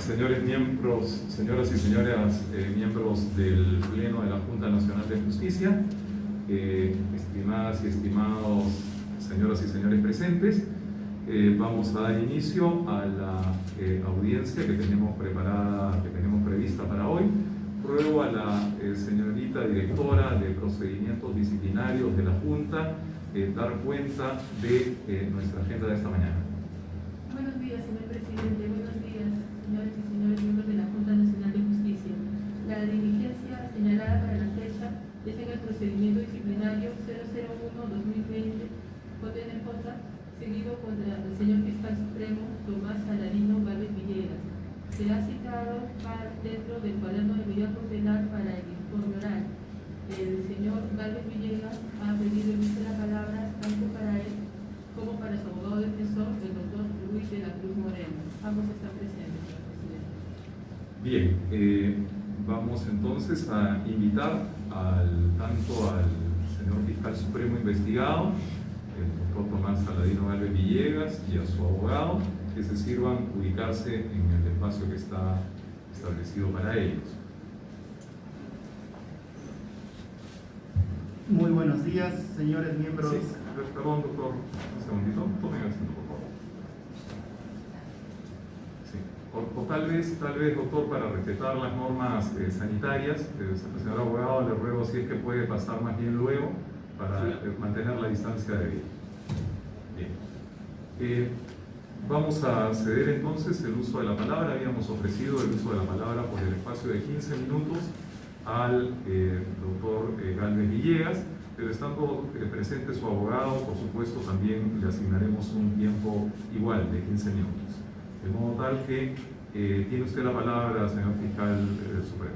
Señores miembros, señoras y señores miembros del Pleno de la Junta Nacional de Justicia, estimadas y estimados señoras y señores presentes, vamos a dar inicio a la audiencia que tenemos preparada, que tenemos prevista para hoy. Ruego a la señorita directora de Procedimientos Disciplinarios de la Junta dar cuenta de nuestra agenda de esta mañana. Buenos días, señor presidente. Buenos días, señores y señores miembros de la Junta Nacional de Justicia. La diligencia señalada para la fecha es en el procedimiento disciplinario 001-2020 JNJ, seguido contra el señor Fiscal Supremo Tomás Salarino Gálvez Villegas. Se ha citado dentro del cuaderno de medida cautelar para el informe oral. El señor Gálvez Villegas ha pedido el uso de la palabra tanto para él como para su abogado defensor, el doctor Luis de la Cruz Moreno. Ambos están presentes, señor presidente. Bien, vamos entonces a invitar tanto al señor Fiscal Supremo investigado, el doctor Tomás Salarino Gálvez Villegas, y a su abogado, que se sirvan ubicarse en el espacio que está establecido para ellos. Muy buenos días, señores miembros. Sí, perdón, doctor, un segundito, tomen asiento, por favor. Sí. O tal vez, doctor, para respetar las normas sanitarias, señor abogado, le ruego si es que puede pasar más bien luego para mantener la distancia debida. Bien. Vamos a ceder entonces el uso de la palabra. Habíamos ofrecido el uso de la palabra por el espacio de 15 minutos al doctor Gálvez Villegas, pero estando presente su abogado, por supuesto, también le asignaremos un tiempo igual de 15 minutos. De modo tal que tiene usted la palabra, señor Fiscal Supremo.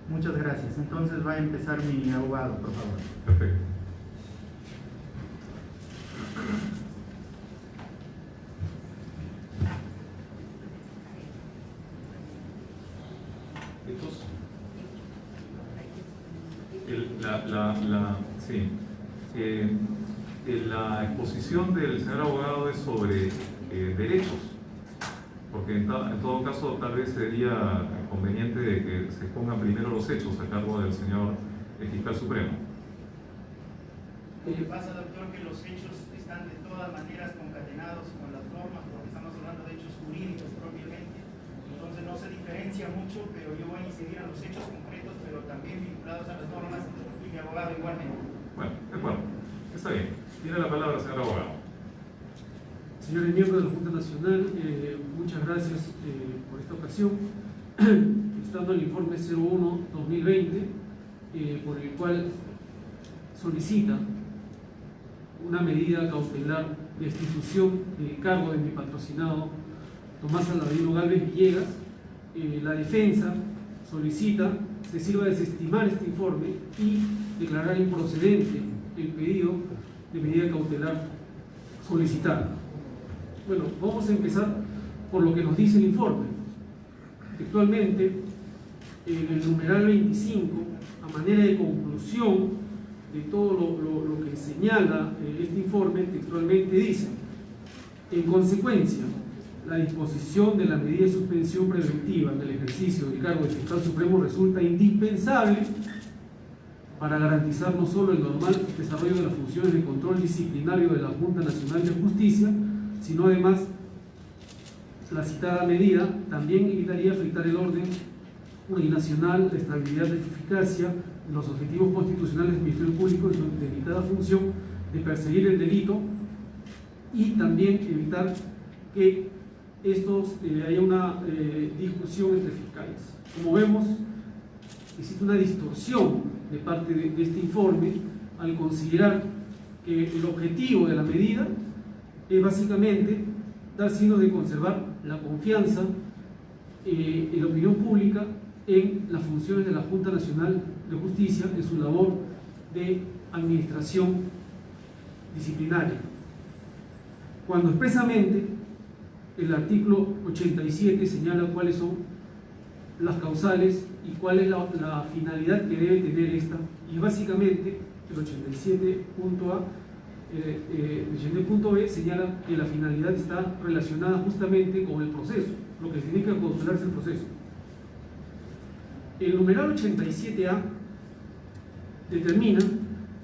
Muchas gracias. Entonces va a empezar mi abogado, por favor. Perfecto. La exposición del señor abogado es sobre derechos, porque en todo caso tal vez sería conveniente de que se pongan primero los hechos a cargo del señor Fiscal Supremo. Lo que pasa, doctor, que los hechos están de todas maneras concatenados con las normas, porque estamos hablando de hechos jurídicos propiamente, entonces no se diferencia mucho, pero yo voy a incidir en los hechos concretos, pero también vinculados a las normas, y mi abogado igualmente. Bueno, de acuerdo, está bien. Tiene la palabra, señor abogado. Señores miembros de la Junta Nacional, muchas gracias por esta ocasión. Estando el informe 01-2020, por el cual solicita una medida cautelar de destitución del cargo de mi patrocinado Tomás Salarino Gálvez Villegas, la defensa solicita se sirva a desestimar este informe y declarar improcedente el pedido de medida cautelar solicitada. Bueno, vamos a empezar por lo que nos dice el informe. Textualmente, en el numeral 25, a manera de conclusión de todo lo que señala este informe, textualmente dice: en consecuencia, la disposición de la medida de suspensión preventiva en el ejercicio del cargo de Fiscal Supremo resulta indispensable para garantizar no solo el normal desarrollo de las funciones de control disciplinario de la Junta Nacional de Justicia, sino además la citada medida también evitaría afectar el orden nacional, la estabilidad y la eficacia de los objetivos constitucionales del Ministerio Público en su delicada función de perseguir el delito y también evitar que haya una discusión entre fiscales. Como vemos, existe una distorsión de parte de este informe al considerar que el objetivo de la medida es básicamente dar signos de conservar la confianza en la opinión pública en las funciones de la Junta Nacional de Justicia en su labor de administración disciplinaria, cuando expresamente el artículo 87 señala cuáles son las causales y cuál es la finalidad que debe tener esta, y básicamente el 87.a, el 87.b señala que la finalidad está relacionada justamente con el proceso, lo que significa cautelarse el proceso. El numeral 87A determina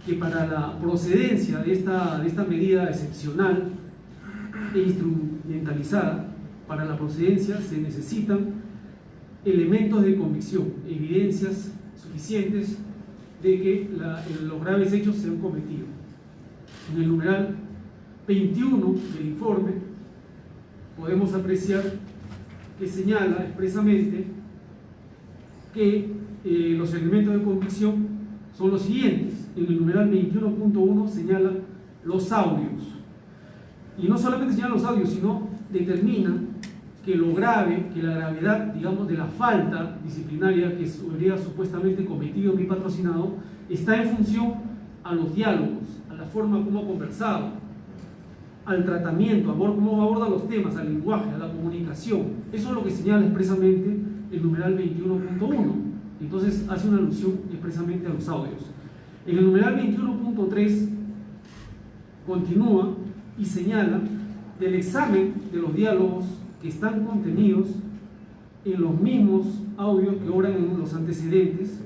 que para la procedencia de esta medida excepcional e instrumentalizada, para la procedencia se necesitan elementos de convicción, evidencias suficientes de que los graves hechos se han cometido. En el numeral 21 del informe podemos apreciar que señala expresamente que los elementos de convicción son los siguientes. En el numeral 21.1 señala los audios. Y no solamente señala los audios, sino determina que lo grave, que la gravedad, digamos, de la falta disciplinaria que habría supuestamente cometido mi patrocinado, está en función a los diálogos, a la forma como ha conversado, al tratamiento, a cómo aborda los temas, al lenguaje, a la comunicación. Eso es lo que señala expresamente el numeral 21.1. Entonces hace una alusión expresamente a los audios. En el numeral 21.3 continúa y señala del examen de los diálogos que están contenidos en los mismos audios que obran en los antecedentes.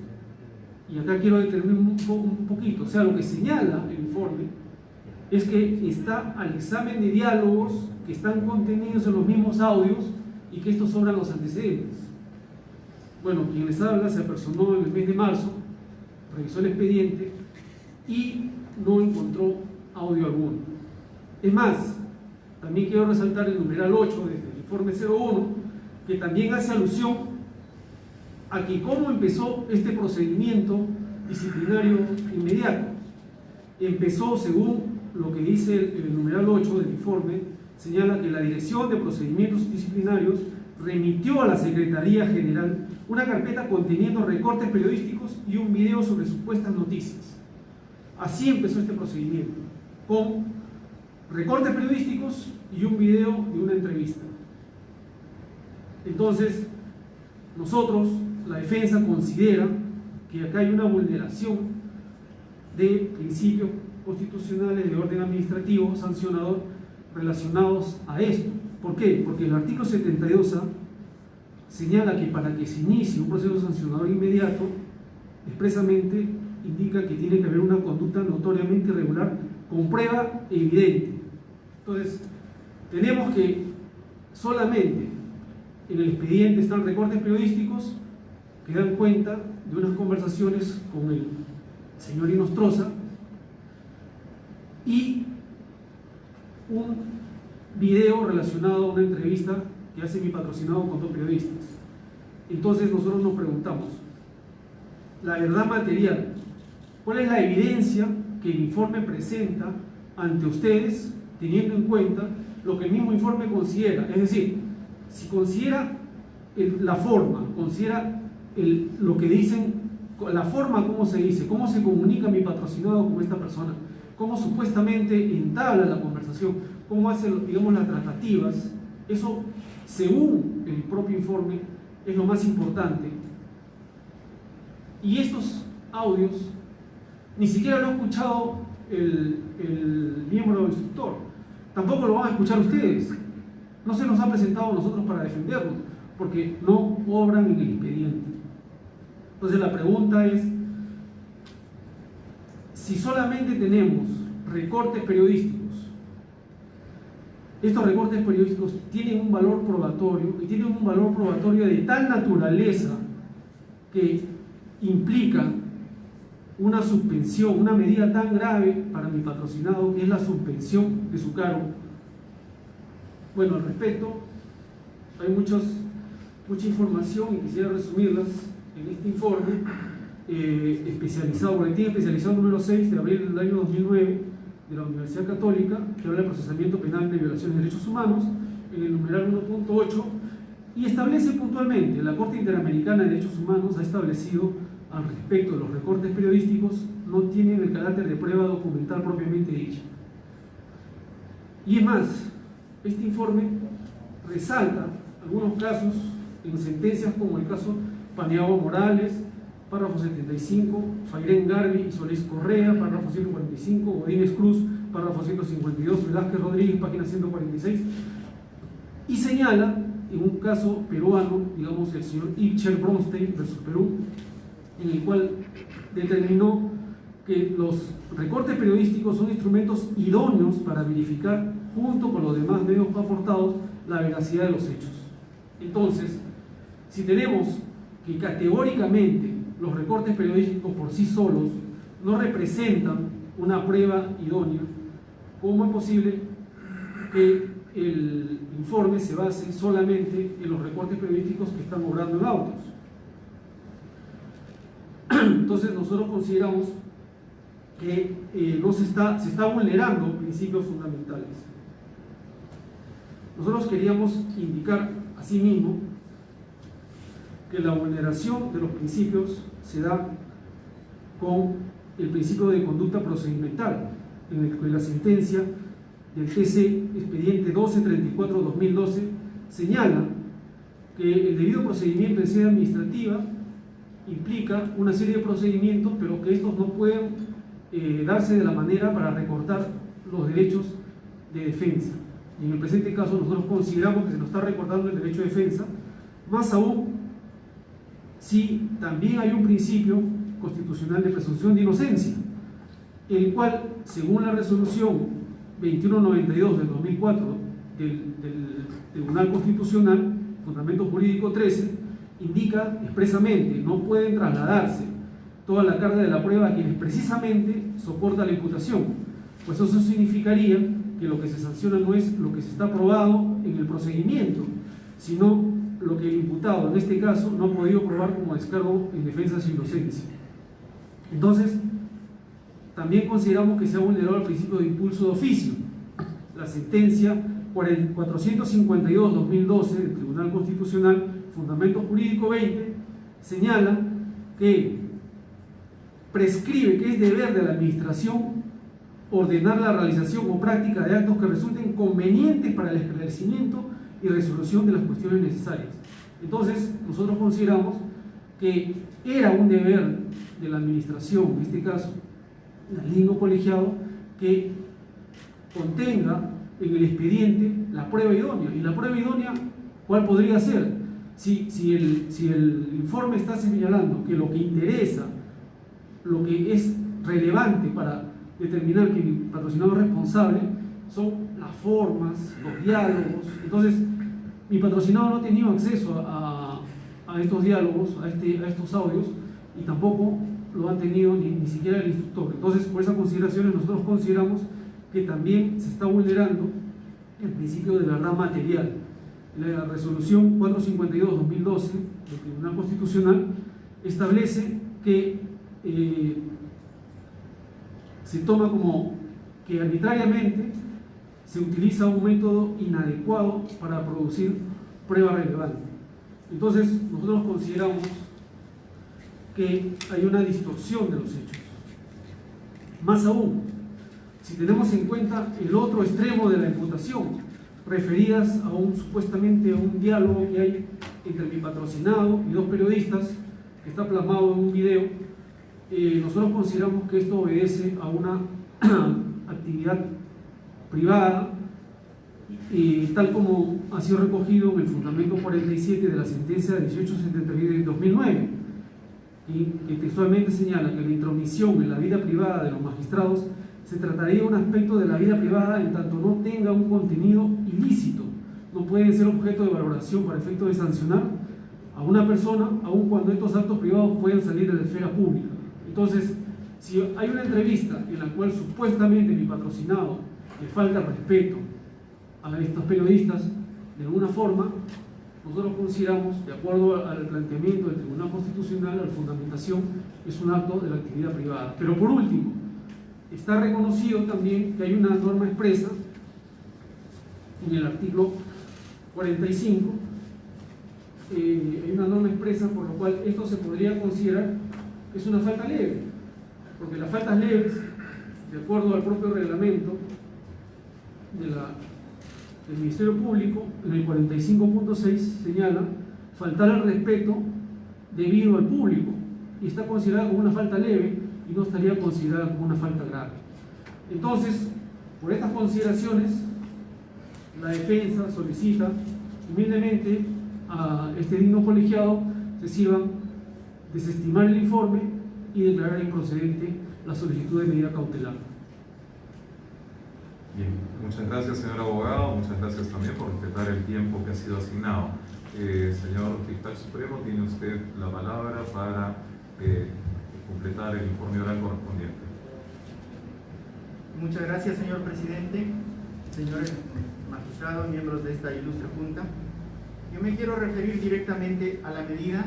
Y acá quiero determinar un poquito, o sea, lo que señala el informe es que está al examen de diálogos que están contenidos en los mismos audios y que estos obran los antecedentes. Bueno, quien les habla se apersonó en el mes de marzo, revisó el expediente y no encontró audio alguno. Es más, también quiero resaltar el numeral 8 del informe 01, que también hace alusión a que cómo empezó este procedimiento disciplinario inmediato. Empezó, según lo que dice el numeral 8 del informe, señala que la Dirección de Procedimientos Disciplinarios remitió a la Secretaría General una carpeta conteniendo recortes periodísticos y un video sobre supuestas noticias. Así empezó este procedimiento, con recortes periodísticos y un video de una entrevista. Entonces, nosotros, la defensa, considera que acá hay una vulneración de principios constitucionales de orden administrativo sancionador relacionados a esto. ¿Por qué? Porque el artículo 72A señala que para que se inicie un proceso sancionador inmediato, expresamente indica que tiene que haber una conducta notoriamente irregular con prueba evidente. Entonces, tenemos que solamente en el expediente están recortes periodísticos que dan cuenta de unas conversaciones con el señor Inostroza y un video relacionado a una entrevista que hace mi patrocinado con dos periodistas. Entonces nosotros nos preguntamos, la verdad material, ¿cuál es la evidencia que el informe presenta ante ustedes, teniendo en cuenta lo que el mismo informe considera? Es decir, si considera la forma, considera lo que dicen, la forma como se dice, cómo se comunica mi patrocinado con esta persona, cómo supuestamente entabla la conversación, cómo hace, digamos, las tratativas, eso, según el propio informe, es lo más importante. Y estos audios ni siquiera lo ha escuchado el miembro instructor, tampoco lo van a escuchar ustedes. No se nos ha presentado a nosotros para defendernos, porque no obran en el expediente. Entonces la pregunta es, si solamente tenemos recortes periodísticos, estos recortes periodísticos tienen un valor probatorio, y tienen un valor probatorio de tal naturaleza que implica una suspensión, una medida tan grave para mi patrocinado, que es la suspensión de su cargo. Bueno, al respecto, hay mucha información y quisiera resumirlas en este informe especializado, boletín especializado número 6 de abril del año 2009 de la Universidad Católica, que habla del procesamiento penal de violaciones de derechos humanos, en el numeral 1.8, y establece puntualmente, la Corte Interamericana de Derechos Humanos ha establecido al respecto de los recortes periodísticos, no tienen el carácter de prueba documental propiamente dicha. Y es más, este informe resalta algunos casos en sentencias como el caso Paniagua Morales, párrafo 75, Fairén Garbi y Solís Correa, párrafo 145, Godínez Cruz, párrafo 152, Velázquez Rodríguez, página 146, y señala en un caso peruano, digamos el señor Ibcher Bronstein versus Perú, en el cual determinó que los recortes periodísticos son instrumentos idóneos para verificar, junto con los demás medios aportados, la veracidad de los hechos. Entonces, si tenemos que categóricamente los recortes periodísticos por sí solos no representan una prueba idónea, ¿cómo es posible que el informe se base solamente en los recortes periodísticos que están obrando en autos? Entonces nosotros consideramos que se está vulnerando principios fundamentales. Nosotros queríamos indicar asimismo que la vulneración de los principios se da con el principio de conducta procedimental, en el que la sentencia del TC expediente 1234-2012 señala que el debido procedimiento en sede administrativa implica una serie de procedimientos, pero que estos no pueden darse de la manera para recortar los derechos de defensa. Y en el presente caso nosotros consideramos que se nos está recortando el derecho de defensa, más aún si también hay un principio constitucional de presunción de inocencia, el cual, según la resolución 2192 del 2004 del Tribunal Constitucional, Fundamento Jurídico 13, indica expresamente: no pueden trasladarse toda la carga de la prueba a quienes precisamente soporta la imputación, pues eso significaría que lo que se sanciona no es lo que se está probado en el procedimiento, sino lo que el imputado, en este caso, no ha podido probar como descargo en defensa de su inocencia. Entonces, también consideramos que se ha vulnerado el principio de impulso de oficio. La sentencia 452-2012 del Tribunal Constitucional, Fundamento Jurídico 20, señala que prescribe que es deber de la administración ordenar la realización o práctica de actos que resulten convenientes para el esclarecimiento y resolución de las cuestiones necesarias. Entonces, nosotros consideramos que era un deber de la administración, en este caso, el lindo colegiado, que contenga en el expediente la prueba idónea. Y la prueba idónea, ¿cuál podría ser? Si el informe está señalando que lo que interesa, lo que es relevante para determinar que mi patrocinador es responsable son las formas, los diálogos. Entonces, mi patrocinador no ha tenido acceso a estos diálogos, a estos audios, y tampoco lo ha tenido ni siquiera el instructor. Entonces, por esas consideraciones, nosotros consideramos que también se está vulnerando el principio de verdad material. La resolución 452-2012 del Tribunal Constitucional establece que se toma como que arbitrariamente se utiliza un método inadecuado para producir prueba relevante. Entonces, nosotros consideramos que hay una distorsión de los hechos. Más aún, si tenemos en cuenta el otro extremo de la imputación, referidas supuestamente a un diálogo que hay entre mi patrocinado y dos periodistas, que está plasmado en un video, nosotros consideramos que esto obedece a una actividad privada, tal como ha sido recogido en el fundamento 47 de la sentencia de 1873 de 2009, que textualmente señala que la intromisión en la vida privada de los magistrados se trataría de un aspecto de la vida privada en tanto no tenga un contenido ilícito. No pueden ser objeto de valoración para efecto de sancionar a una persona, aun cuando estos actos privados pueden salir de la esfera pública. Entonces, si hay una entrevista en la cual supuestamente mi patrocinado le falta respeto a estos periodistas de alguna forma, nosotros consideramos, de acuerdo al planteamiento del Tribunal Constitucional, a la fundamentación, es un acto de la actividad privada. Pero por último, está reconocido también que hay una norma expresa en el artículo 45, hay una norma expresa por lo cual esto se podría considerar que es una falta leve, porque las faltas leves, de acuerdo al propio reglamento del Ministerio Público, en el 45.6 señala faltar al respeto debido al público, y está considerada como una falta leve y no estaría considerada como una falta grave. Entonces, por estas consideraciones, la defensa solicita humildemente a este digno colegiado reciban desestimar el informe y declarar improcedente la solicitud de medida cautelar. Bien, muchas gracias, señor abogado, muchas gracias también por respetar el tiempo que ha sido asignado. Señor Fiscal Supremo, tiene usted la palabra para completar el informe oral correspondiente. Muchas gracias, señor presidente, señores magistrados, miembros de esta ilustre junta. Yo me quiero referir directamente a la medida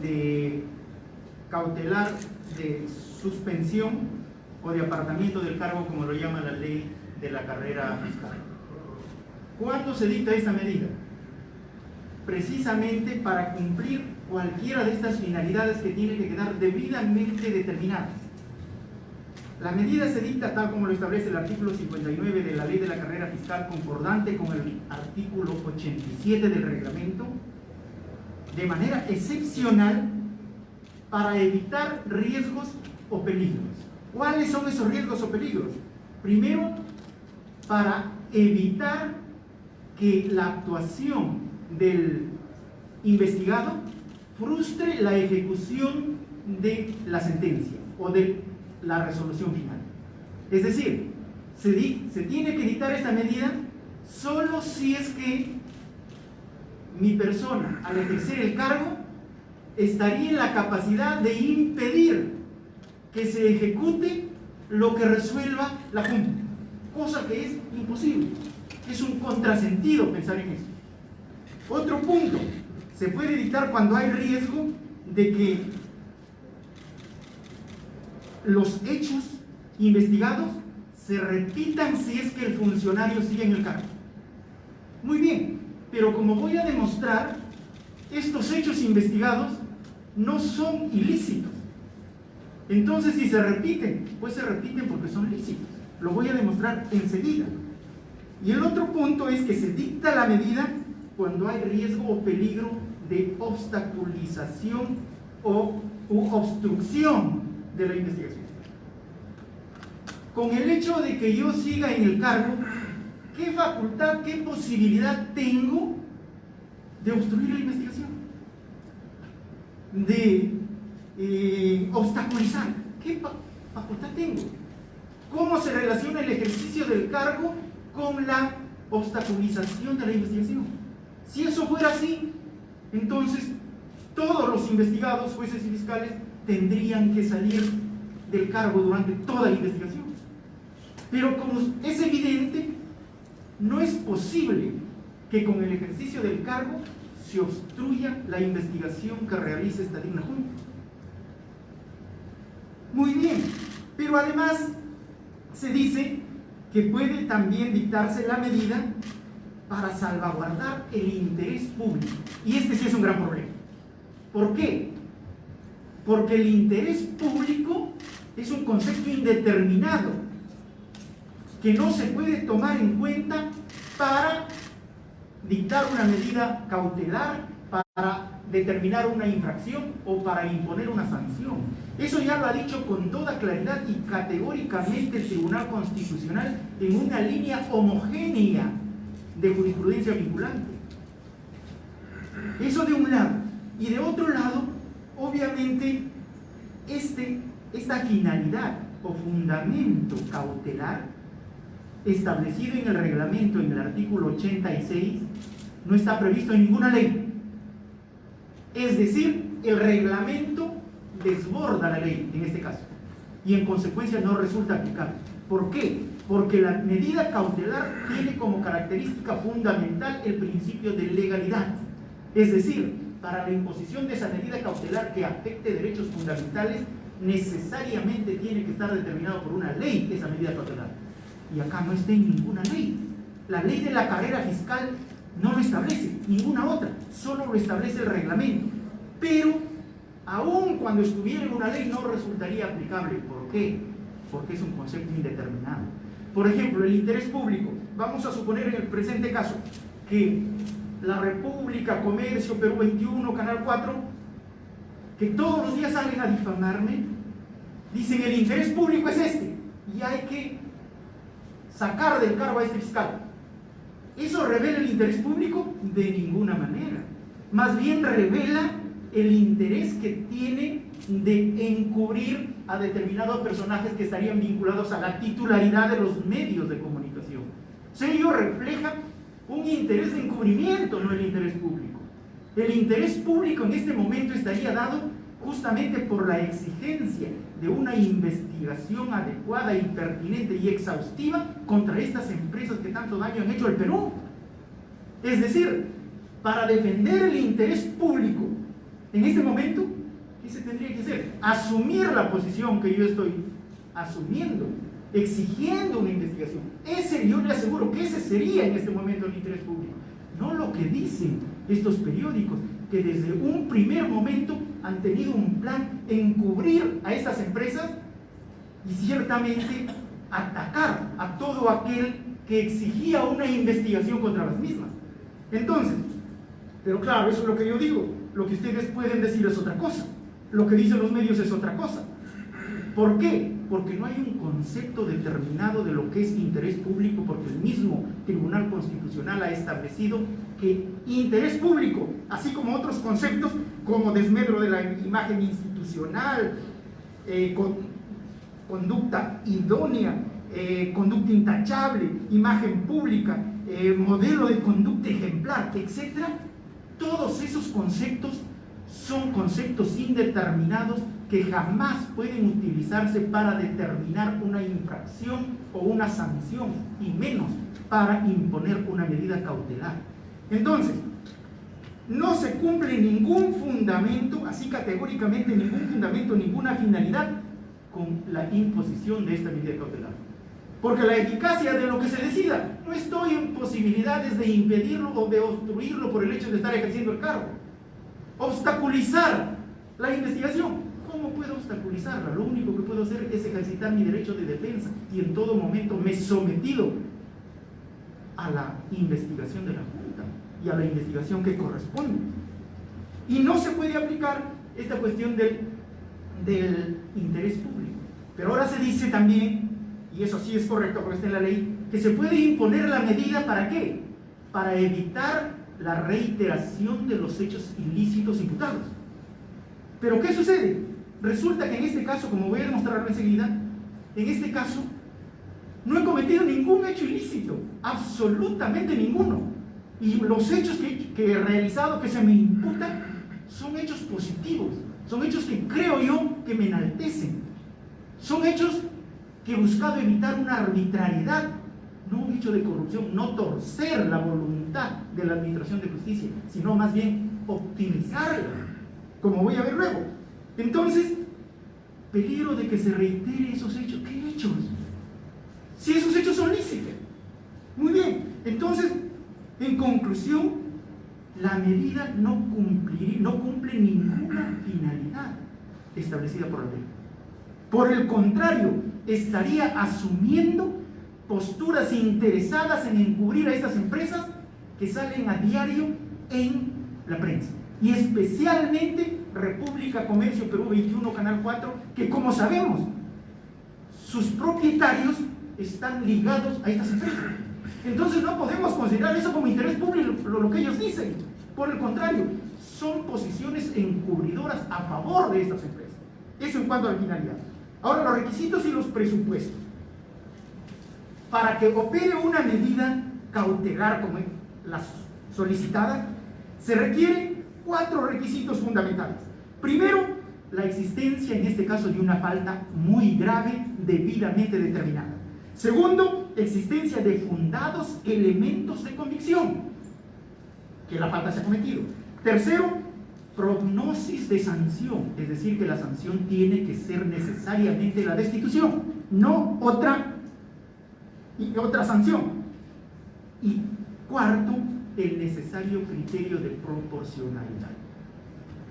de cautelar de suspensión o de apartamiento del cargo, como lo llama la ley de la carrera fiscal. ¿Cuándo se dicta esta medida? Precisamente para cumplir cualquiera de estas finalidades que tienen que quedar debidamente determinadas. La medida se dicta tal como lo establece el artículo 59 de la ley de la carrera fiscal, concordante con el artículo 87 del reglamento, de manera excepcional para evitar riesgos o peligros. ¿Cuáles son esos riesgos o peligros? Primero, para evitar que la actuación del investigado frustre la ejecución de la sentencia o de la resolución final. Es decir, se tiene que dictar esta medida solo si es que mi persona, al ejercer el cargo, estaría en la capacidad de impedir que se ejecute lo que resuelva la Junta, cosa que es imposible. Es un contrasentido pensar en eso. Otro punto, se puede dictar cuando hay riesgo de que los hechos investigados se repitan si es que el funcionario sigue en el cargo. Muy bien, pero como voy a demostrar, estos hechos investigados no son ilícitos. Entonces, si se repiten, pues se repiten porque son lícitos. Lo voy a demostrar enseguida. Y el otro punto es que se dicta la medida cuando hay riesgo o peligro de obstaculización u obstrucción de la investigación. Con el hecho de que yo siga en el cargo, ¿qué facultad, qué posibilidad tengo de obstruir la investigación? De obstaculizar. ¿Qué facultad tengo? ¿Cómo se relaciona el ejercicio del cargo con la obstaculización de la investigación? Si eso fuera así, entonces todos los investigados, jueces y fiscales, tendrían que salir del cargo durante toda la investigación. Pero como es evidente, no es posible que con el ejercicio del cargo se obstruya la investigación que realice esta digna Junta. Muy bien, pero además se dice que puede también dictarse la medida para salvaguardar el interés público. Y este sí es un gran problema. ¿Por qué? Porque el interés público es un concepto indeterminado que no se puede tomar en cuenta para dictar una medida cautelar, para determinar una infracción o para imponer una sanción. Eso ya lo ha dicho con toda claridad y categóricamente el Tribunal Constitucional en una línea homogénea de jurisprudencia vinculante. Eso de un lado. Y de otro lado, obviamente, esta finalidad o fundamento cautelar establecido en el reglamento en el artículo 86 no está previsto en ninguna ley. Es decir, el reglamento desborda la ley en este caso y en consecuencia no resulta aplicable. ¿Por qué? Porque la medida cautelar tiene como característica fundamental el principio de legalidad. Es decir, para la imposición de esa medida cautelar que afecte derechos fundamentales, necesariamente tiene que estar determinado por una ley esa medida cautelar. Y acá no está en ninguna ley. La ley de la carrera fiscal no lo establece, ninguna otra, solo lo establece el reglamento. Pero, aun cuando estuviera en una ley, no resultaría aplicable. ¿Por qué? Porque es un concepto indeterminado. Por ejemplo, el interés público. Vamos a suponer en el presente caso que la República, Comercio, Perú 21, Canal 4, que todos los días salen a difamarme, dicen el interés público es este, y hay que sacar del cargo a este fiscal. ¿Eso revela el interés público? De ninguna manera. Más bien revela el interés que tiene de encubrir a determinados personajes que estarían vinculados a la titularidad de los medios de comunicación. O sea, ello refleja un interés de encubrimiento, no el interés público. El interés público en este momento estaría dado justamente por la exigencia de una investigación adecuada y pertinente y exhaustiva contra estas empresas que tanto daño han hecho al Perú. Es decir, para defender el interés público en este momento, ¿qué se tendría que hacer? Asumir la posición que yo estoy asumiendo, exigiendo una investigación. Yo le aseguro que ese sería en este momento el interés público. No lo que dicen estos periódicos, que desde un primer momento han tenido un plan encubrir a estas empresas y ciertamente atacar a todo aquel que exigía una investigación contra las mismas. Entonces, pero claro, eso es lo que yo digo. Lo que ustedes pueden decir es otra cosa. Lo que dicen los medios es otra cosa. ¿Por qué? Porque no hay un concepto determinado de lo que es interés público, porque el mismo Tribunal Constitucional ha establecido que interés público, así como otros conceptos como desmedro de la imagen institucional, conducta idónea, conducta intachable, imagen pública, modelo de conducta ejemplar, etc., todos esos conceptos son conceptos indeterminados que jamás pueden utilizarse para determinar una infracción o una sanción, y menos para imponer una medida cautelar. Entonces, no se cumple ningún fundamento, así categóricamente ningún fundamento, ninguna finalidad con la imposición de esta medida cautelar. Porque la eficacia de lo que se decida, no estoy en posibilidades de impedirlo o de obstruirlo por el hecho de estar ejerciendo el cargo. Obstaculizar la investigación. ¿Cómo puedo obstaculizarla? Lo único que puedo hacer es ejercitar mi derecho de defensa y en todo momento me he sometido a la investigación de la Junta y a la investigación que corresponde. Y no se puede aplicar esta cuestión del interés público. Pero ahora se dice también, y eso sí es correcto porque está en la ley, que se puede imponer la medida ¿para qué? Para evitar la reiteración de los hechos ilícitos imputados. ¿Pero qué sucede? Resulta que en este caso, como voy a demostrarlo enseguida, en este caso no he cometido ningún hecho ilícito, absolutamente ninguno. Y los hechos que he realizado, que se me imputan, son hechos positivos, son hechos que creo yo que me enaltecen, son hechos que he buscado evitar una arbitrariedad, no un hecho de corrupción, no torcer la voluntad de la administración de justicia, sino más bien optimizarla, como voy a ver luego. Entonces, peligro de que se reitere esos hechos. ¿Qué hechos? Si esos hechos son lícitos. Muy bien, entonces, en conclusión, la medida no cumple ninguna finalidad establecida por la ley. Por el contrario, estaría asumiendo posturas interesadas en encubrir a estas empresas que salen a diario en la prensa. Y especialmente República, Comercio, Perú 21, Canal 4, que como sabemos, sus propietarios están ligados a estas empresas. Entonces no podemos considerar eso como interés público, lo que ellos dicen. Por el contrario, son posiciones encubridoras a favor de estas empresas. Eso en cuanto a la finalidad. Ahora, los requisitos y los presupuestos. Para que opere una medida cautelar como la solicitada, se requieren 4 requisitos fundamentales. Primero, la existencia, en este caso, de una falta muy grave debidamente determinada. Segundo, existencia de fundados elementos de convicción que la falta se ha cometido. Tercero, prognosis de sanción, es decir, que la sanción tiene que ser necesariamente la destitución, no otra sanción. Y cuarto, el necesario criterio de proporcionalidad.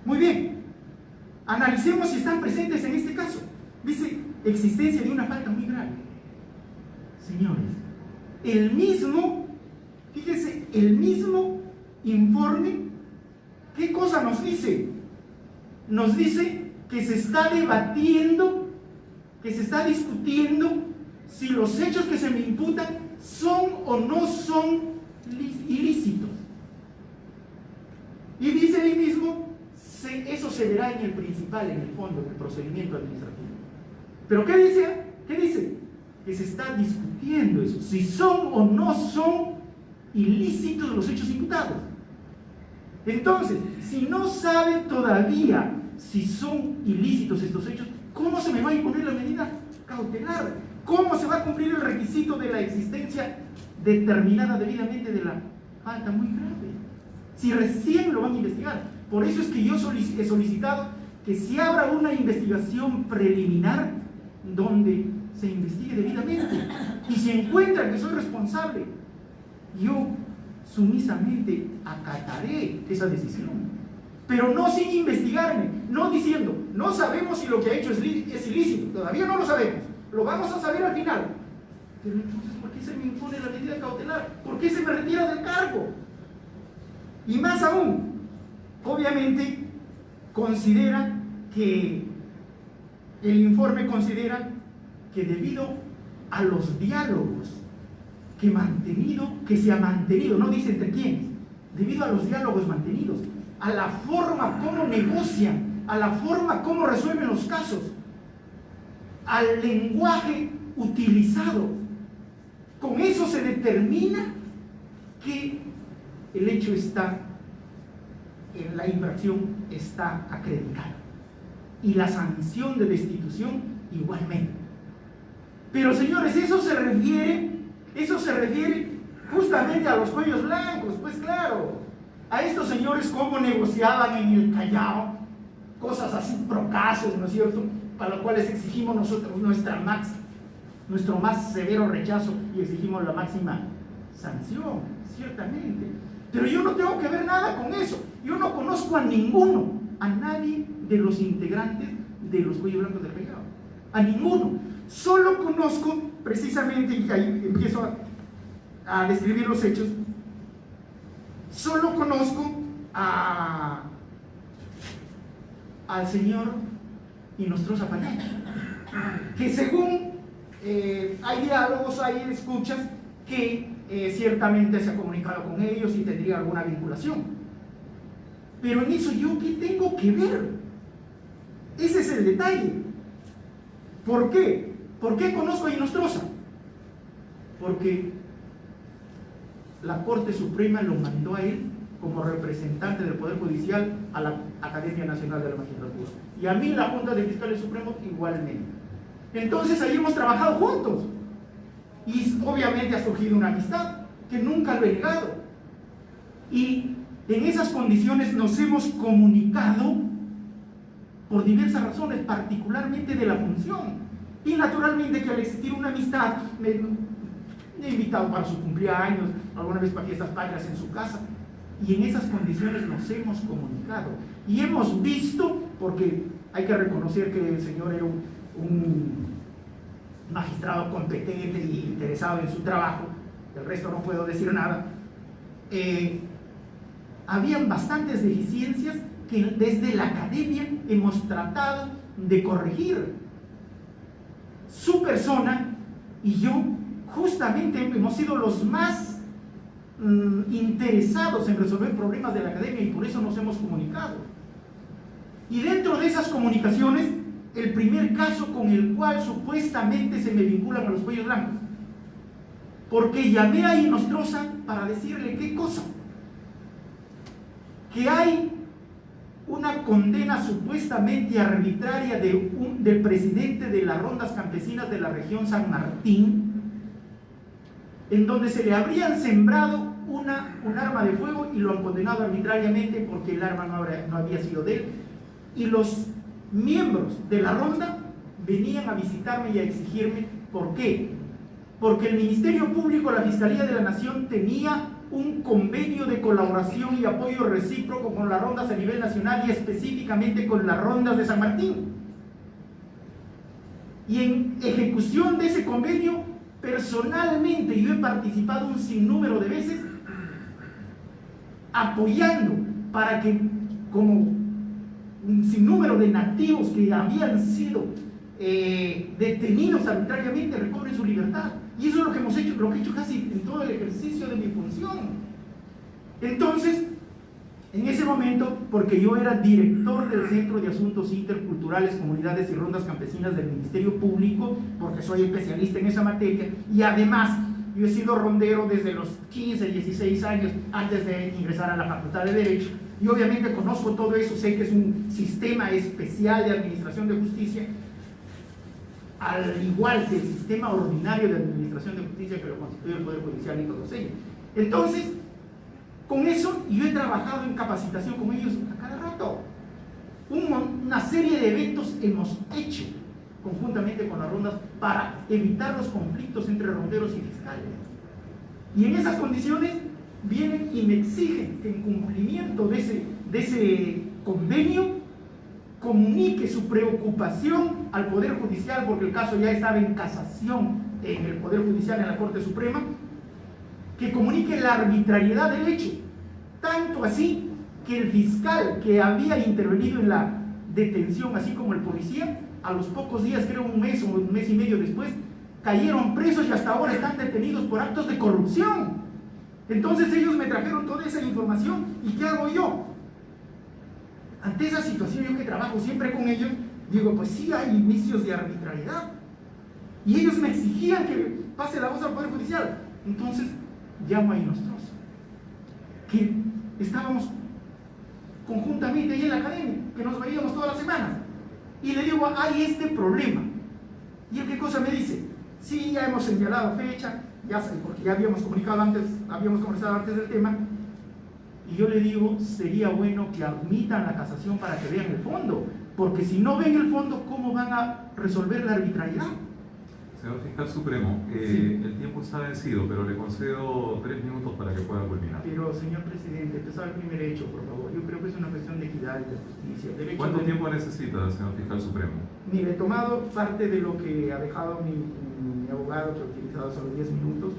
Muy bien, analicemos si están presentes en este caso. Dice, existencia de una falta muy grave. Señores, fíjense, el mismo informe, ¿qué cosa nos dice? Nos dice que se está debatiendo, que se está discutiendo si los hechos que se me imputan son o no son ilícitos. Y dice ahí mismo, eso se verá en el principal, en el fondo, en el procedimiento administrativo. Pero ¿qué dice? ¿Qué dice? Que se está discutiendo eso, si son o no son ilícitos los hechos imputados. Entonces, si no sabe todavía si son ilícitos estos hechos, ¿cómo se me va a imponer la medida cautelar? ¿Cómo se va a cumplir el requisito de la existencia determinada debidamente de la falta muy grave? Si recién lo van a investigar. Por eso es que yo he solicitado que se abra una investigación preliminar donde se investigue debidamente. Y si encuentran que soy responsable, yo sumisamente acataré esa decisión. Pero no sin investigarme, no diciendo, no sabemos si lo que ha hecho es ilícito, todavía no lo sabemos, lo vamos a saber al final. Pero entonces, ¿por qué se me impone la medida cautelar? ¿Por qué se me retira del cargo? Y más aún, obviamente, el informe considera que debido a los diálogos que se ha mantenido, no dice entre quiénes, debido a los diálogos mantenidos, a la forma como negocian, a la forma como resuelven los casos, al lenguaje utilizado, con eso se determina que el hecho está, la infracción está acreditada y la sanción de destitución igualmente. Pero señores, eso se refiere justamente a los cuellos blancos, pues claro, a estos señores cómo negociaban en el Callao, cosas así procaces, ¿no es cierto?, para lo cual les exigimos nosotros nuestro más severo rechazo y exigimos la máxima sanción, ciertamente. Pero yo no tengo que ver nada con eso. Yo no conozco a nadie de los integrantes de los cuellos blancos del Callao, a ninguno. Solo conozco precisamente, y ahí empiezo a describir los hechos, solo conozco al señor Inostroza Payán, que según hay diálogos, hay escuchas, que ciertamente se ha comunicado con ellos y tendría alguna vinculación. Pero en eso, ¿yo qué tengo que ver? Ese es el detalle. ¿Por qué? ¿Por qué conozco a Inostroza? Porque la Corte Suprema lo mandó a él como representante del Poder Judicial a la Academia Nacional de la Magistratura. Y a mí la Junta de Fiscales Supremos igualmente. Entonces ahí hemos trabajado juntos. Y obviamente ha surgido una amistad que nunca lo he negado. Y en esas condiciones nos hemos comunicado por diversas razones, particularmente de la función. Y naturalmente que al existir una amistad, me he invitado para su cumpleaños, alguna vez para fiestas patrias en su casa. Y en esas condiciones nos hemos comunicado. Y hemos visto, porque hay que reconocer que el señor era un magistrado competente y interesado en su trabajo, del resto no puedo decir nada, habían bastantes deficiencias que desde la academia hemos tratado de corregir. Su persona y yo justamente hemos sido los más interesados en resolver problemas de la academia y por eso nos hemos comunicado. Y dentro de esas comunicaciones, el primer caso con el cual supuestamente se me vinculan a los cuellos blancos, porque llamé a Inostroza para decirle qué cosa, que hay una condena supuestamente arbitraria del presidente de las rondas campesinas de la región San Martín, en donde se le habrían sembrado un arma de fuego y lo han condenado arbitrariamente porque el arma no había sido de él. Y los miembros de la ronda venían a visitarme y a exigirme. ¿Por qué? Porque el Ministerio Público, la Fiscalía de la Nación, tenía un convenio de colaboración y apoyo recíproco con las rondas a nivel nacional y específicamente con las rondas de San Martín. Y en ejecución de ese convenio, personalmente yo he participado un sinnúmero de veces apoyando para que, como un sinnúmero de nativos que habían sido detenidos arbitrariamente recobren su libertad. Y eso es lo que hemos hecho, lo que he hecho casi en todo el ejercicio de mi función. Entonces, en ese momento, porque yo era director del Centro de Asuntos Interculturales, Comunidades y Rondas Campesinas del Ministerio Público, porque soy especialista en esa materia, y además yo he sido rondero desde los 15, 16 años antes de ingresar a la Facultad de Derecho, y obviamente conozco todo eso, sé que es un sistema especial de administración de justicia, al igual que el sistema ordinario de administración de justicia que lo constituye el Poder Judicial y todos ellos. Entonces, con eso yo he trabajado en capacitación con ellos a cada rato. Una serie de eventos hemos hecho conjuntamente con las rondas para evitar los conflictos entre ronderos y fiscales. Y en esas condiciones vienen y me exigen que en cumplimiento de ese convenio comunique su preocupación al Poder Judicial, porque el caso ya estaba en casación en el Poder Judicial, en la Corte Suprema, que comunique la arbitrariedad del hecho, tanto así que el fiscal que había intervenido en la detención, así como el policía, a los pocos días, creo un mes o un mes y medio después, cayeron presos y hasta ahora están detenidos por actos de corrupción. Entonces ellos me trajeron toda esa información, ¿y qué hago yo? Ante esa situación, yo que trabajo siempre con ellos, digo, pues sí hay indicios de arbitrariedad. Y ellos me exigían que pase la voz al Poder Judicial. Entonces, llamo a Inostroza, que estábamos conjuntamente ahí en la academia, que nos veíamos toda la semana. Y le digo, hay este problema. ¿Y él qué cosa me dice? Sí, ya hemos señalado fecha, ya sé, porque ya habíamos comunicado antes, habíamos conversado antes del tema. Y yo le digo, sería bueno que admitan la casación para que vean el fondo, porque si no ven el fondo, ¿cómo van a resolver la arbitrariedad? Señor Fiscal Supremo, Sí. el tiempo está vencido, pero le concedo 3 minutos para que pueda culminar. Pero, señor presidente, empezar el primer hecho, por favor. Yo creo que es una cuestión de equidad y de justicia. Derecho ¿Cuánto de... tiempo necesita, señor Fiscal Supremo? Mire, he tomado parte de lo que ha dejado mi abogado, que ha utilizado solo 10 minutos.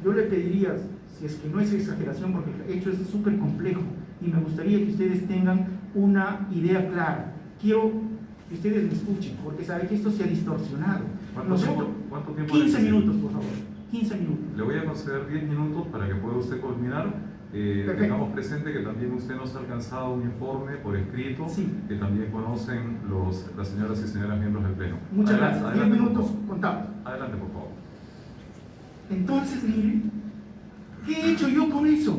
Yo le pediría, si es que no es exageración, porque el hecho es súper complejo, y me gustaría que ustedes tengan una idea clara. Quiero que ustedes me escuchen, porque saben que esto se ha distorsionado. ¿Cuánto tiempo 15 necesita? minutos, por favor. 15 minutos. Le voy a conceder 10 minutos para que pueda usted culminar. Tengamos presente que también usted nos ha alcanzado un informe por escrito, Sí. que también conocen las señoras y señores miembros del Pleno. Muchas gracias. 10 adelante, minutos por favor. contamos. Adelante, por favor. Entonces, mire, ¿qué he hecho yo con eso?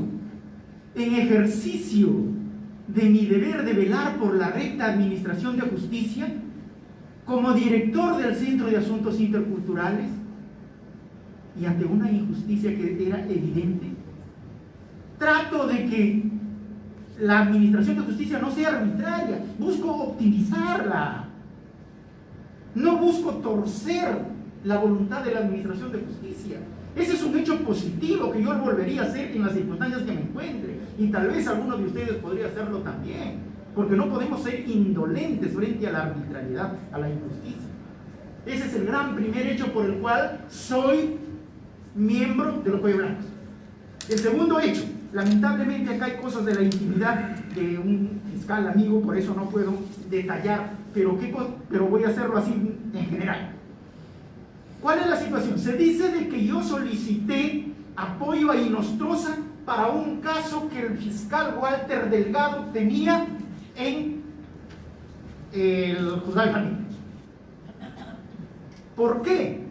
En ejercicio de mi deber de velar por la recta administración de justicia, como director del Centro de Asuntos Interculturales, y ante una injusticia que era evidente, trato de que la administración de justicia no sea arbitraria, busco optimizarla, no busco torcer la voluntad de la administración de justicia. Ese es un hecho positivo que yo volvería a hacer en las circunstancias que me encuentre, y tal vez alguno de ustedes podría hacerlo también, porque no podemos ser indolentes frente a la arbitrariedad, a la injusticia. Ese es el gran primer hecho por el cual soy miembro de los Cuello Blancos. El segundo hecho, lamentablemente acá hay cosas de la intimidad de un fiscal amigo, por eso no puedo detallar, pero voy a hacerlo así en general. ¿Cuál es la situación? Se dice de que yo solicité apoyo a Inostroza para un caso que el fiscal Walter Delgado tenía en el juzgado de familia. ¿Por qué?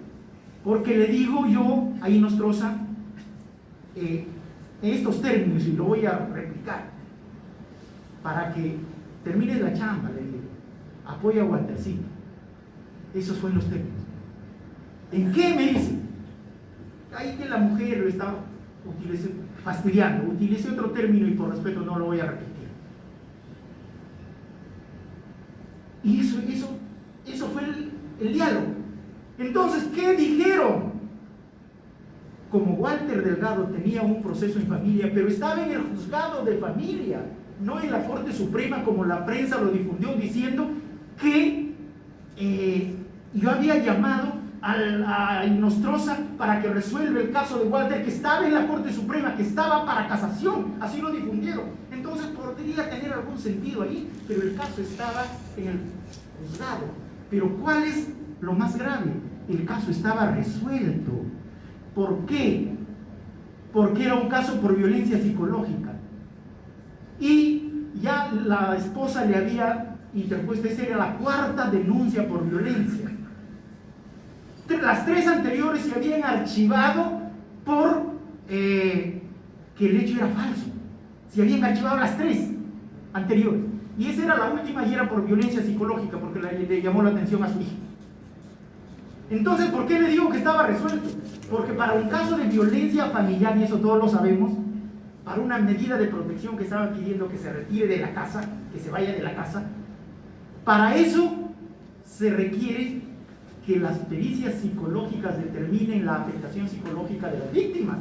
Porque le digo yo a Inostroza en estos términos, y lo voy a replicar para que termine la chamba, le digo, apoya a Waltercito. Esos fueron los términos. ¿En qué? Me dice. Ahí que la mujer lo estaba fastidiando. Utilicé otro término y por respeto no lo voy a repetir. Y eso fue el diálogo. Entonces, ¿qué dijeron? Como Walter Delgado tenía un proceso en familia, pero estaba en el juzgado de familia, no en la Corte Suprema como la prensa lo difundió, diciendo que yo había llamado a Inostroza para que resuelva el caso de Walter, que estaba en la Corte Suprema, que estaba para casación, así lo difundieron. Entonces podría tener algún sentido ahí, pero el caso estaba en el juzgado. Pero ¿cuál es lo más grave, el caso estaba resuelto. ¿Por qué? Porque era un caso por violencia psicológica. Y ya la esposa le había interpuesto, esa era la cuarta denuncia por violencia. Las 3 anteriores se habían archivado por que el hecho era falso. Se habían archivado las 3 anteriores. Y esa era la última y era por violencia psicológica, porque le llamó la atención a su hija. Entonces, ¿por qué le digo que estaba resuelto? Porque para un caso de violencia familiar, y eso todos lo sabemos, para una medida de protección que estaban pidiendo que se retire de la casa, que se vaya de la casa, para eso se requiere que las pericias psicológicas determinen la afectación psicológica de las víctimas.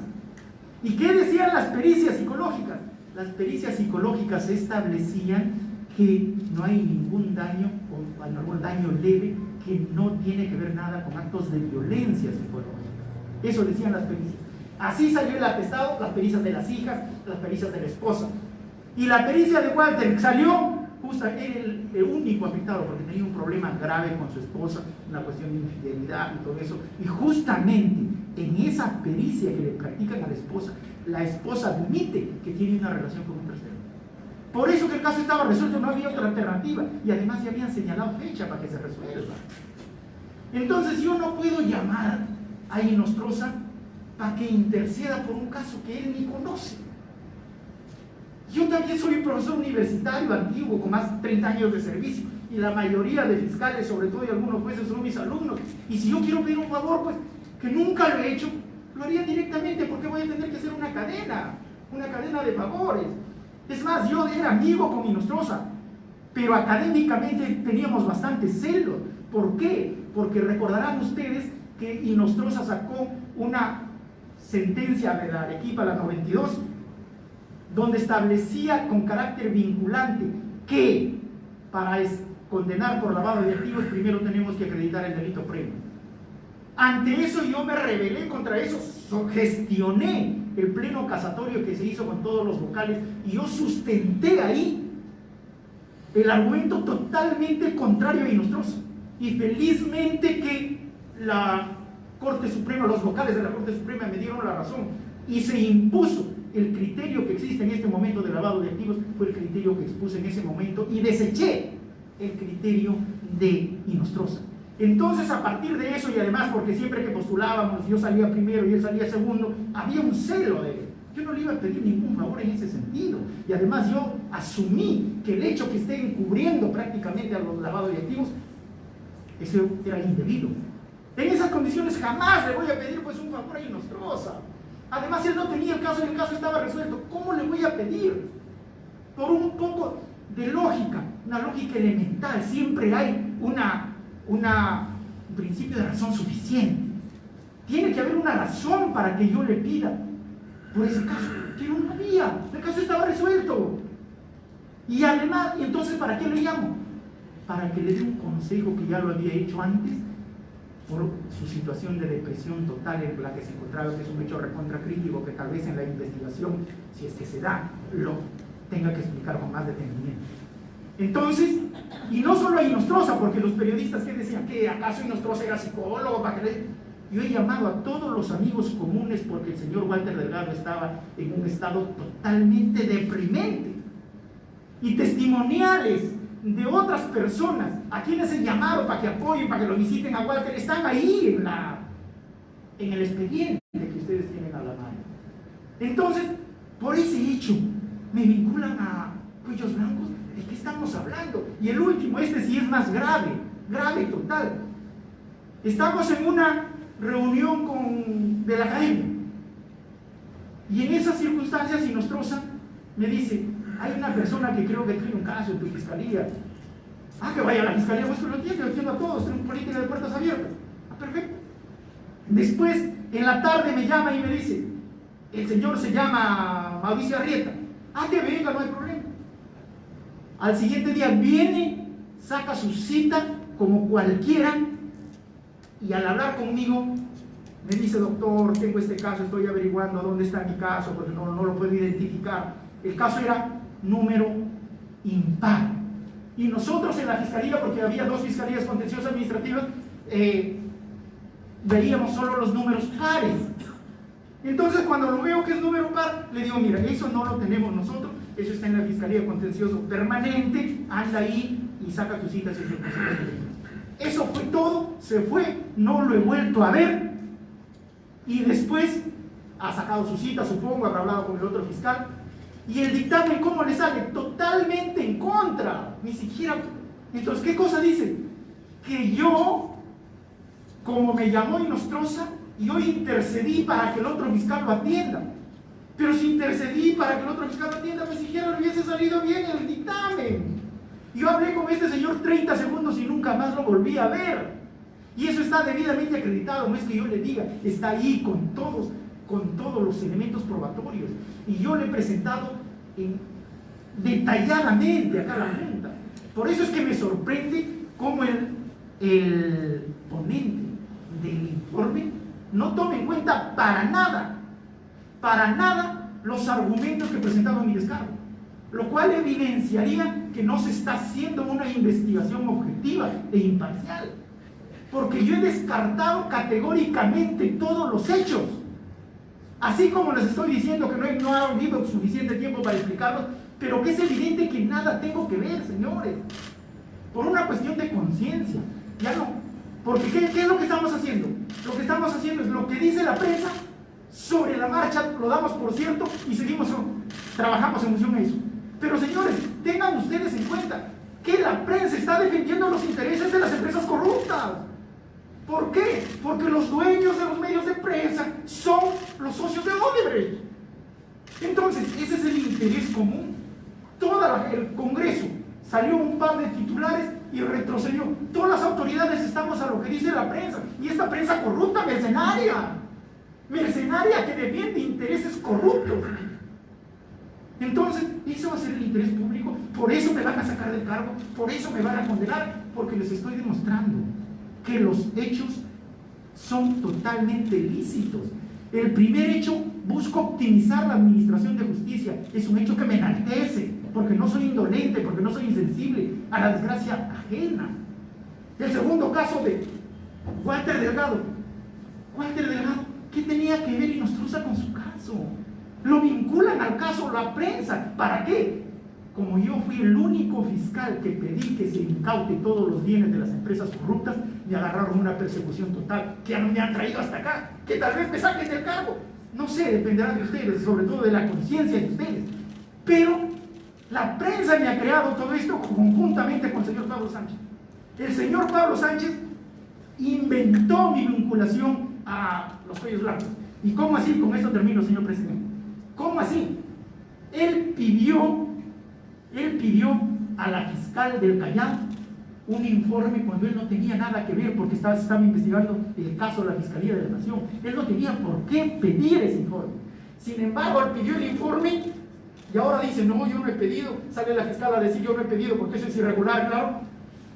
¿Y qué decían las pericias psicológicas? Las pericias psicológicas establecían que no hay ningún daño o algún daño leve que no tiene que ver nada con actos de violencia psicológica. Eso decían las pericias. Así salió el atestado, las pericias de las hijas, las pericias de la esposa. Y la pericia de Walter salió, justo era el único afectado porque tenía un problema grave con su esposa, una cuestión de infidelidad y todo eso. Y justamente en esa pericia que le practican a la esposa admite que tiene una relación con un tercero. Por eso que el caso estaba resuelto, no había otra alternativa. Y además ya habían señalado fecha para que se resuelva. Entonces yo no puedo llamar a Inostroza para que interceda por un caso que él ni conoce. Yo también soy un profesor universitario antiguo con más de 30 años de servicio y la mayoría de fiscales, sobre todo y algunos jueces, son mis alumnos. Y si yo quiero pedir un favor, pues que nunca lo he hecho, lo haría directamente, porque voy a tener que hacer una cadena de favores. Es más, yo era amigo con Inostroza, pero académicamente teníamos bastante celo. ¿Por qué? Porque recordarán ustedes que Inostroza sacó una sentencia de la Arequipa, la 92, donde establecía con carácter vinculante que para condenar por lavado de activos primero tenemos que acreditar el delito previo. Ante eso yo me rebelé contra eso, gestioné el pleno casatorio que se hizo con todos los vocales y yo sustenté ahí el argumento totalmente contrario a Inostroza. Y felizmente que la Corte Suprema, los vocales de la Corte Suprema me dieron la razón y se impuso el criterio que existe en este momento de lavado de activos, fue el criterio que expuse en ese momento y deseché el criterio de Inostroza. Entonces, a partir de eso, y además porque siempre que postulábamos, yo salía primero y él salía segundo, había un celo de él. Yo no le iba a pedir ningún favor en ese sentido. Y además yo asumí que el hecho que esté encubriendo prácticamente a los lavados de activos, eso era indebido. En esas condiciones jamás le voy a pedir pues un favor a Inostroza. Además, él no tenía el caso estaba resuelto. ¿Cómo le voy a pedir? Por un poco de lógica, una lógica elemental. Siempre hay un principio de razón suficiente. Tiene que haber una razón para que yo le pida por ese caso. Pero no había, el caso estaba resuelto. Y además, entonces, ¿para qué le llamo? Para que le dé un consejo que ya lo había hecho antes, por su situación de depresión total en la que se encontraba, que es un hecho recontracrítico que tal vez en la investigación, si es que se da, lo tenga que explicar con más detenimiento. Entonces, y no solo a Inostroza, porque los periodistas que decían que acaso Inostroza era psicólogo, para que yo he llamado a todos los amigos comunes porque el señor Walter Delgado estaba en un estado totalmente deprimente, y testimoniales de otras personas a quienes he llamado para que apoyen, para que lo visiten a Walter, están ahí en el expediente que ustedes tienen a la mano. Entonces, por ese hecho me vinculan a Cuellos Blancos. ¿De qué estamos hablando? Y el último, este sí es más grave total. Estamos en una reunión de la academia y en esas circunstancias Inostroza me dice: hay una persona que creo que tiene un caso en tu fiscalía. Que vaya a la fiscalía, pues lo entiendo a todos, tengo política de puertas abiertas. Perfecto. Después, en la tarde me llama y me dice: el señor se llama Mauricio Arrieta. Que venga, no hay problema. Al siguiente día viene, saca su cita como cualquiera y al hablar conmigo me dice: doctor, tengo este caso, estoy averiguando dónde está mi caso porque no lo puedo identificar. El caso era número impar. Y nosotros en la fiscalía, porque había 2 fiscalías contenciosas administrativas, veíamos solo los números pares. Entonces cuando lo veo que es número par, le digo, mira, eso no lo tenemos nosotros, eso está en la Fiscalía de Contencioso Permanente, anda ahí y saca tus citas. Eso fue todo, se fue, no lo he vuelto a ver, y después ha sacado su cita, supongo, habrá hablado con el otro fiscal, y el dictamen, ¿cómo le sale? Totalmente en contra, ni siquiera. Entonces, ¿qué cosa dice? Que yo, como me llamó Inostroza, y hoy intercedí para que el otro fiscal lo atienda. Pero si intercedí para que el otro fiscal lo atienda, ni siquiera le hubiese salido bien el dictamen. Yo hablé con este señor 30 segundos y nunca más lo volví a ver. Y eso está debidamente acreditado, no es que yo le diga, está ahí con todos los elementos probatorios. Y yo le he presentado detalladamente acá a la Junta. Por eso es que me sorprende cómo el ponente del informe no toma en cuenta para nada los argumentos que presentaba mi descargo, lo cual evidenciaría que no se está haciendo una investigación objetiva e imparcial, porque yo he descartado categóricamente todos los hechos, así como les estoy diciendo que no ha habido suficiente tiempo para explicarlos, pero que es evidente que nada tengo que ver, señores, por una cuestión de conciencia. Ya no, porque ¿qué es lo que estamos haciendo? Lo que estamos haciendo es lo que dice la prensa, sobre la marcha lo damos por cierto y trabajamos en función a eso. Pero señores, tengan ustedes en cuenta que la prensa está defendiendo los intereses de las empresas corruptas. ¿Por qué? Porque los dueños de los medios de prensa son los socios de Odebrecht. Entonces, ese es el interés común. El Congreso salió un par de titulares y retrocedió. Todas las autoridades estamos a lo que dice la prensa. Y esta prensa corrupta, mercenaria que defiende intereses corruptos. Entonces, eso va a ser el interés público. Por eso me van a sacar del cargo, por eso me van a condenar, porque les estoy demostrando que los hechos son totalmente lícitos. El primer hecho, busco optimizar la administración de justicia. Es un hecho que me enaltece, porque no soy indolente, porque no soy insensible a la desgracia ajena. El segundo caso de Walter Delgado. ¿Qué tenía que ver Inostroza con su caso? Lo vinculan al caso la prensa. ¿Para qué? Como yo fui el único fiscal que pedí que se incaute todos los bienes de las empresas corruptas, me agarraron una persecución total, que me han traído hasta acá, que tal vez me saquen del cargo. No sé, dependerá de ustedes, sobre todo de la conciencia de ustedes. Pero la prensa me ha creado todo esto conjuntamente con el señor Pablo Sánchez. El señor Pablo Sánchez inventó mi vinculación a los cuellos blancos. ¿Y cómo así? Con esto termino, señor presidente. ¿Cómo así? Él pidió a la fiscal del Callao un informe cuando él no tenía nada que ver, porque estaba investigando el caso de la Fiscalía de la Nación. Él no tenía por qué pedir ese informe. Sin embargo, él pidió el informe y ahora dice, no, yo no he pedido. Sale la fiscal a decir, yo no he pedido porque eso es irregular, claro.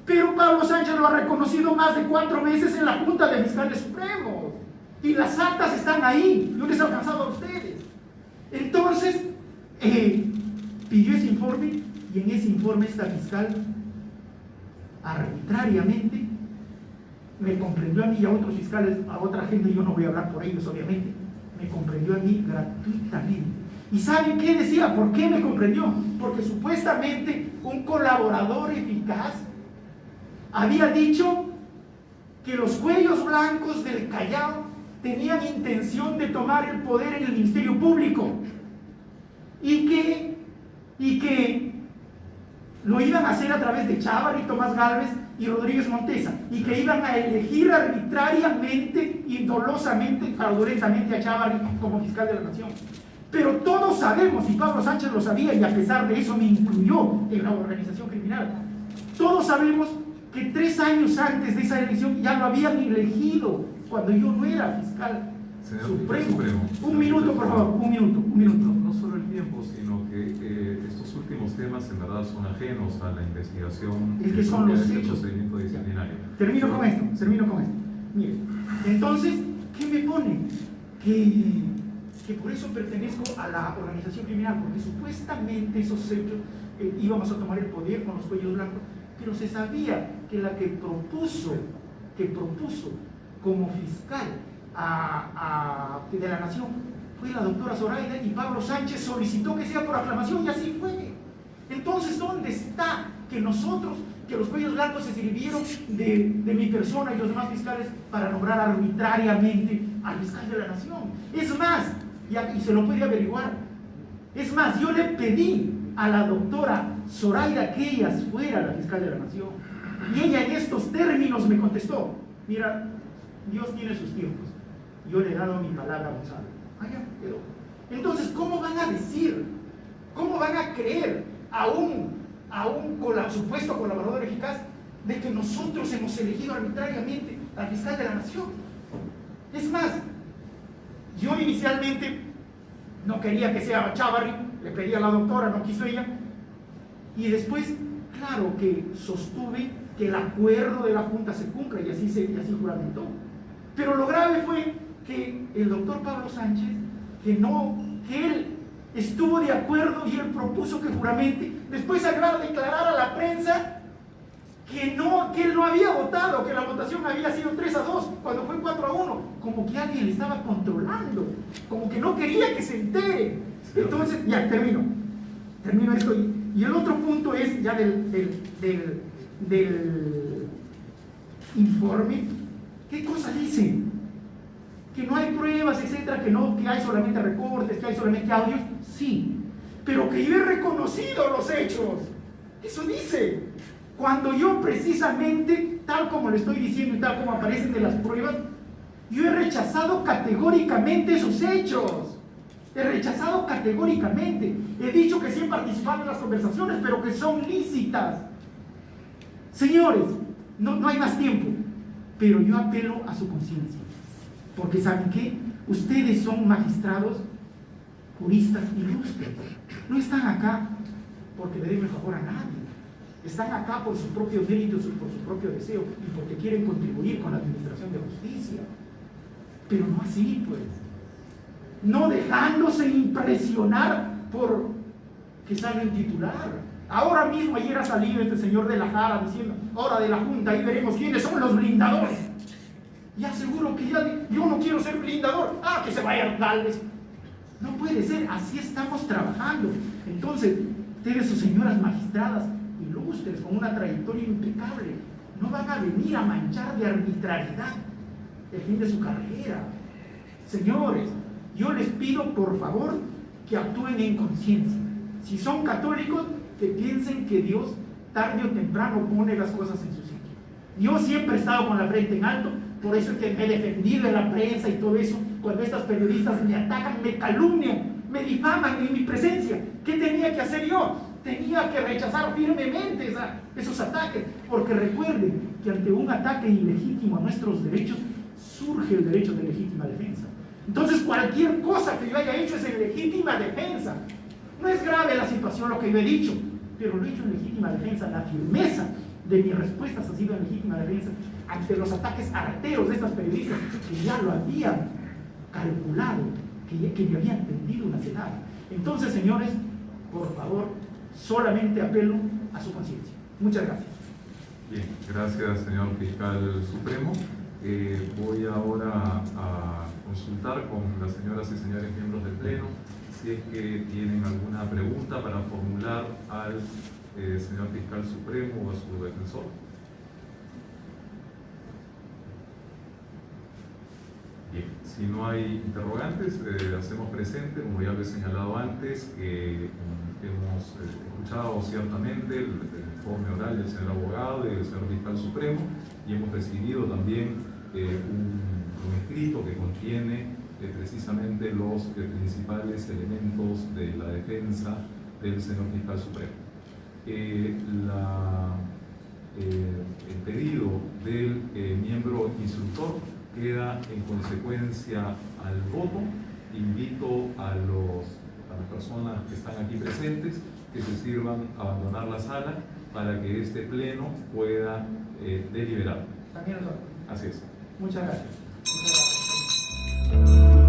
Pero Pablo Sánchez lo ha reconocido más de 4 veces en la Junta de Fiscales Supremos. Y las actas están ahí, yo les he alcanzado a ustedes. Entonces, pidió ese informe y en ese informe esta fiscal arbitrariamente me comprendió a mí y a otros fiscales, a otra gente, yo no voy a hablar por ellos obviamente, me comprendió a mí gratuitamente. ¿Y saben qué decía? ¿Por qué me comprendió? Porque supuestamente un colaborador eficaz había dicho que los cuellos blancos del Callao tenían intención de tomar el poder en el Ministerio Público y que lo iban a hacer a través de Chávarri, Tomás Gálvez y Rodríguez Montesa, y que iban a elegir arbitrariamente y dolosamente, fraudulentamente a Chávarri como fiscal de la Nación. Pero todos sabemos, y Pablo Sánchez lo sabía, y a pesar de eso me incluyó en la organización criminal, todos sabemos que 3 años antes de esa elección ya lo habían elegido, cuando yo no era fiscal supremo. Un minuto, por favor, un minuto. No solo el tiempo, sino que estos últimos temas en verdad son ajenos a la investigación. Es que son los del hechos. Procedimiento disciplinario. Termino con esto. Mire, entonces, ¿qué me pone? Que por eso pertenezco a la organización criminal, porque supuestamente esos hechos íbamos a tomar el poder con los cuellos blancos, pero se sabía que la que propuso que propuso como fiscal de la Nación fue la doctora Zoraida, y Pablo Sánchez solicitó que sea por aclamación, y así fue. Entonces, ¿dónde está que nosotros, que los cuellos blancos se sirvieron de mi persona y los demás fiscales para nombrar arbitrariamente al fiscal de la Nación? Es más, y se lo puede averiguar, es más, yo le pedí a la doctora Zoraida que ella fuera la fiscal de la Nación, y ella en estos términos me contestó: mira, Dios tiene sus tiempos, yo le he dado mi palabra a Gonzalo. Allá quedó. Entonces, ¿cómo van a decir, cómo van a creer a un supuesto colaborador eficaz de que nosotros hemos elegido arbitrariamente al fiscal de la Nación? Es más, yo inicialmente no quería que sea Chávarri, le pedí a la doctora, no quiso ella, y después, claro que sostuve que el acuerdo de la Junta se cumpla, y así juramentó. Pero lo grave fue que el doctor Pablo Sánchez, que él estuvo de acuerdo y él propuso que juramente, después salió declarar a la prensa que él no había votado, que la votación había sido 3-2, cuando fue 4-1, como que alguien le estaba controlando, como que no quería que se entere. Entonces, ya termino esto, y el otro punto es ya del informe. ¿Qué cosa dice? Que no hay pruebas, etcétera, que hay solamente recortes, que hay solamente audios. Sí, pero que yo he reconocido los hechos. Eso dice. Cuando yo precisamente, tal como le estoy diciendo y tal como aparecen de las pruebas, yo he rechazado categóricamente esos hechos. He rechazado categóricamente. He dicho que sí he participado en las conversaciones, pero que son lícitas. Señores, no hay más tiempo, pero yo apelo a su conciencia. Porque ¿saben qué? Ustedes son magistrados, juristas ilustres. No están acá porque le den el favor a nadie. Están acá por sus propios méritos y por su propio deseo y porque quieren contribuir con la administración de justicia. Pero no así, pues. No dejándose impresionar por que salga en titular. Ahora mismo, ayer ha salido este señor de la Jara diciendo: ahora de la Junta, ahí veremos quiénes son los blindadores. Ya seguro que yo no quiero ser blindador. Que se vayan Gálvez. No puede ser, así estamos trabajando. Entonces, ustedes, sus señoras magistradas ilustres, con una trayectoria impecable, no van a venir a manchar de arbitrariedad el fin de su carrera. Señores, yo les pido por favor que actúen en conciencia. Si son católicos, que piensen que Dios tarde o temprano pone las cosas en su sitio. Yo siempre he estado con la frente en alto. Por eso es que me he defendido de la prensa y todo eso. Cuando estas periodistas me atacan, me calumnian, me difaman en mi presencia, ¿qué tenía que hacer yo? Tenía que rechazar firmemente esos ataques, porque recuerden que ante un ataque ilegítimo a nuestros derechos surge el derecho de legítima defensa. Entonces, cualquier cosa que yo haya hecho es en legítima defensa. No es grave la situación, lo que yo he dicho, pero lo he hecho en legítima defensa. La firmeza de mis respuestas ha sido en legítima defensa ante los ataques arteros de estas periodistas que ya lo habían calculado, que me habían tendido una celada. Entonces, señores, por favor, solamente apelo a su conciencia. Muchas gracias. Bien, gracias, señor fiscal supremo. Voy ahora a consultar con las señoras y señores miembros del Pleno si es que tienen alguna pregunta para formular al señor fiscal supremo o a su defensor. Bien, si no hay interrogantes, hacemos presente, como ya lo he señalado antes, que hemos escuchado ciertamente el informe oral del señor abogado, del señor fiscal supremo, y hemos recibido también un escrito que contiene precisamente los principales elementos de la defensa del señor fiscal supremo. El pedido del miembro instructor queda en consecuencia al voto. Invito a las personas que están aquí presentes que se sirvan a abandonar la sala para que este pleno pueda deliberar. También nosotros. Así es. Muchas gracias. Muchas gracias.